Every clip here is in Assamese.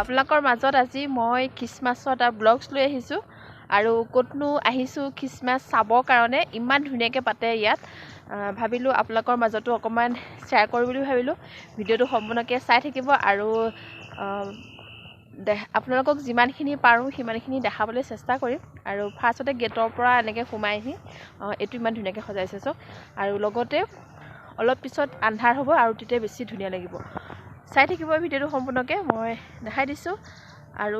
আপোনালোকৰ মাজত আজি মই খ্ৰীষ্টমাছৰ এটা ব্লগছ লৈ আহিছোঁ আৰু ক'তনো আহিছোঁ খ্ৰীষ্টমাছ চাবৰ কাৰণে ইমান ধুনীয়াকৈ পাতে ইয়াত ভাবিলোঁ আপোনালোকৰ মাজতো অকণমান শ্বেয়াৰ কৰোঁ বুলি ভাবিলোঁ ভিডিঅ'টো সম্পূৰ্ণকৈ চাই থাকিব আৰু আপোনালোকক যিমানখিনি পাৰোঁ সিমানখিনি দেখাবলৈ চেষ্টা কৰিম আৰু ফাৰ্ষ্টতে গেটৰ পৰা এনেকৈ সোমাই আহি এইটো ইমান ধুনীয়াকৈ সজাইছে চাওক আৰু লগতে অলপ পিছত আন্ধাৰ হ'ব আৰু তেতিয়া বেছি ধুনীয়া লাগিব চাই থাকিব ভিডিঅ'টো সম্পূৰ্ণকৈ মই দেখাই দিছোঁ আৰু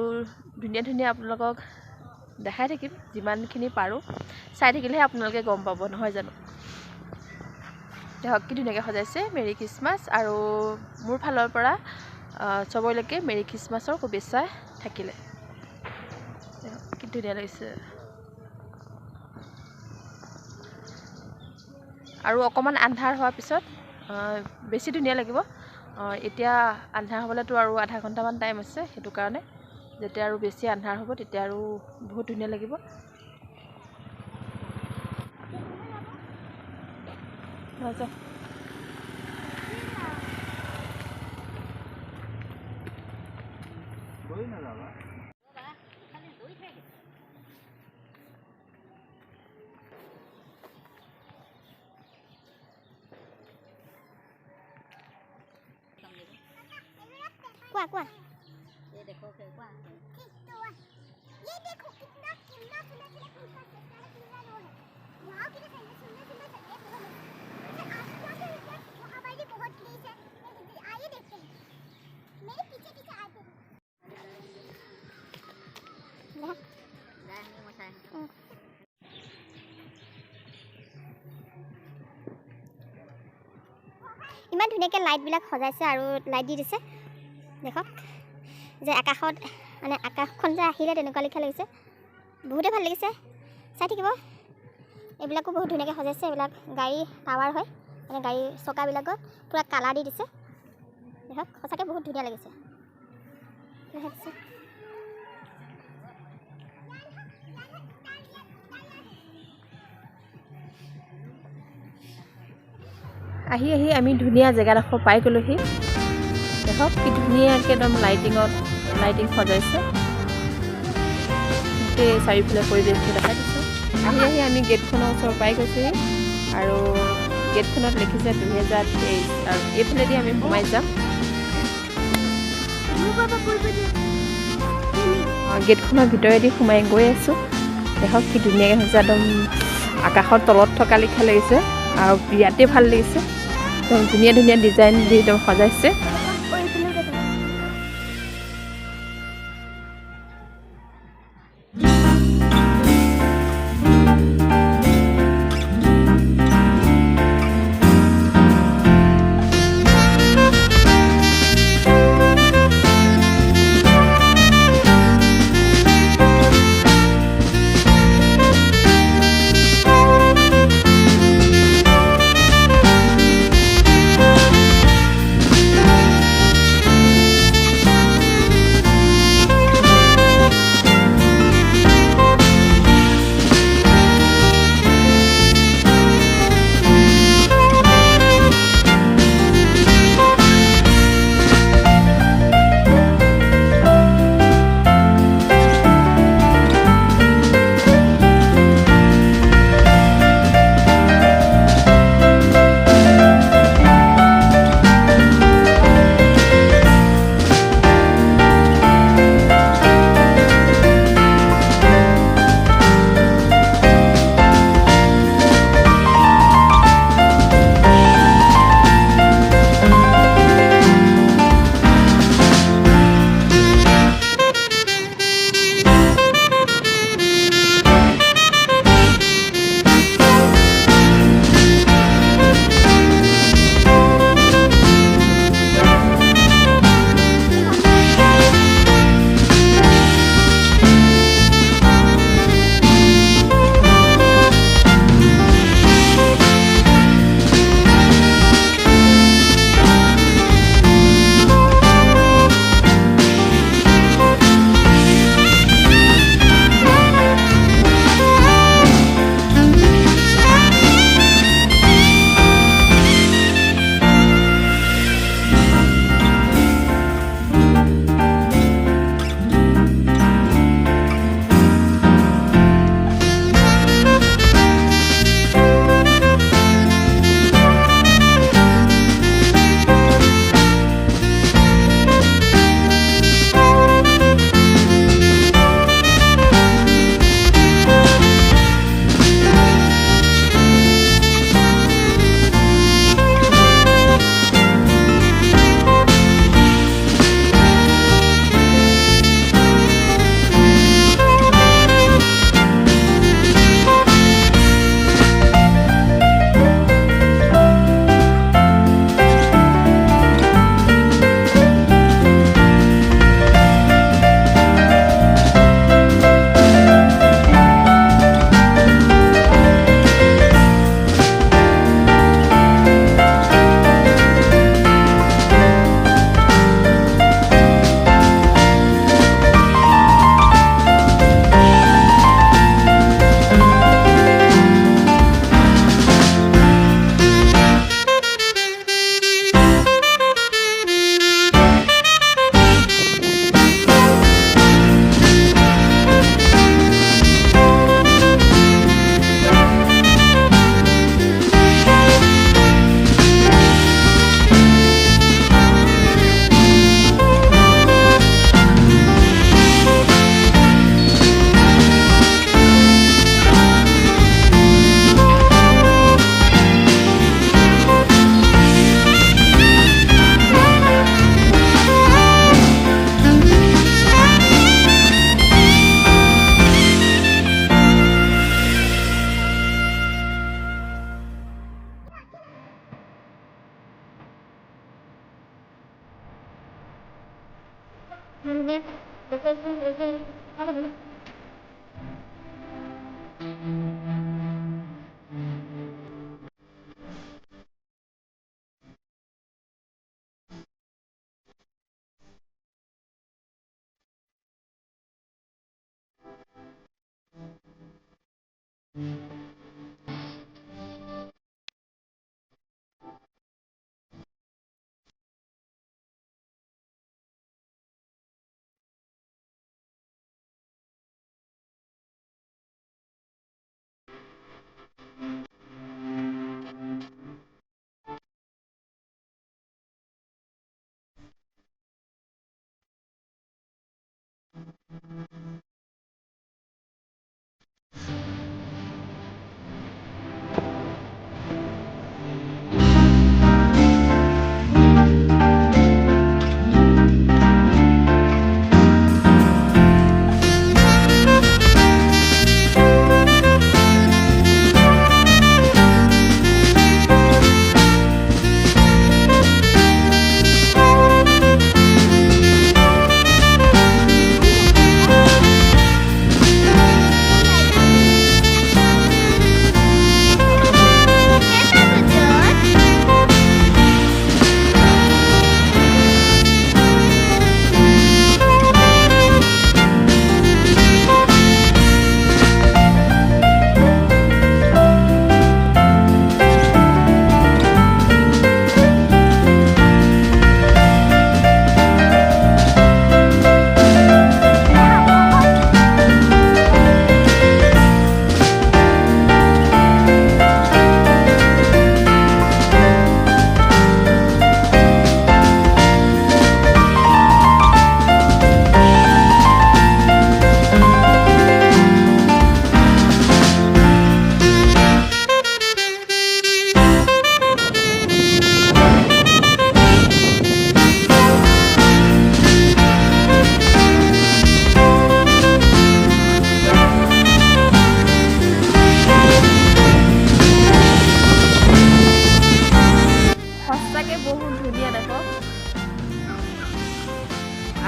ধুনীয়া ধুনীয়া আপোনালোকক দেখাই থাকিম যিমানখিনি পাৰোঁ চাই থাকিলেহে আপোনালোকে গম পাব নহয় জানো দেখক কি ধুনীয়াকৈ সজাইছে মেৰী খ্ৰীষ্টমাছ আৰু মোৰ ফালৰ পৰা চবলৈকে মেৰী খ্ৰীষ্টমাছৰ শুভেচ্ছা থাকিলে কি ধুনীয়া লাগিছে আৰু অকণমান আন্ধাৰ হোৱাৰ পিছত বেছি ধুনীয়া লাগিব এতিয়া আন্ধাৰ হ'বলৈতো আৰু আধা ঘণ্টামান টাইম আছে সেইটো কাৰণে যেতিয়া আৰু বেছি আন্ধাৰ হ'ব তেতিয়া আৰু বহুত ধুনীয়া লাগিব क्या ये देखो क्या ये देखो कितना कितना सुंदर वो है वहां की सुंदर सुंदर वहां पर भी बहुत प्लेस है आइए देखते हैं मेरे पीछे पीछे आते हैं ইমান ধুনীয়াকৈ লাইটবিলাক সজাইছে আৰু লাইট দি দিছে দেখক যে আকাশত মানে আকাশখন যে আহিলে তেনেকুৱা লিখা লাগিছে বহুতে ভাল লাগিছে চাই থাকিব এইবিলাকো বহুত ধুনীয়াকৈ সজাইছে এইবিলাক গাড়ী টাৱাৰ হয় মানে গাড়ী চকাবিলাকত পুৰা কালাৰ দি দিছে দেখক সঁচাকৈ বহুত ধুনীয়া লাগিছে আহি আহি আমি ধুনীয়া জেগাডোখৰ পাই গ'লোহি দেখক কি ধুনীয়াকৈ একদম লাইটিং সজাইছে গোটেই চাৰিওফালে পৰিৱেশটো দেখাই দিছোঁ আহি আহি আমি গেটখনৰ ওচৰ পাই গৈছোঁহি আৰু গেটখনত লিখিছে 2023 আৰু এইফালেদি আমি সোমাই যাম গেটখনৰ ভিতৰেদি সোমাই গৈ আছোঁ দেখক কি ধুনীয়াকৈ হৈছে একদম আকাশৰ তলত থকা লিখা লাগিছে আৰু বিৰাটেই ভাল লাগিছে একদম ধুনীয়া ধুনীয়া ডিজাইন দি একদম সজাইছে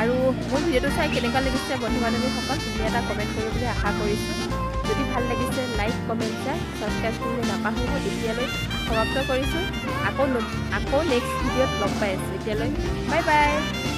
আৰু মোৰ ভিডিঅ'টো চাই কেনেকুৱা লাগিছে বন্ধু বান্ধৱীসকল তুমি এটা কমেণ্ট কৰিব বুলি আশা কৰিছোঁ। যদি ভাল লাগিছে লাইক কমেণ্ট শ্বেয়াৰ ছাবস্ক্ৰাইব কৰিবলৈ নাপাহৰিব। এতিয়ালৈ সমাপ্ত কৰিছোঁ। আকৌ নেক্সট ভিডিঅ'ত লগ পাই আছোঁ। এতিয়ালৈ বাই বাই।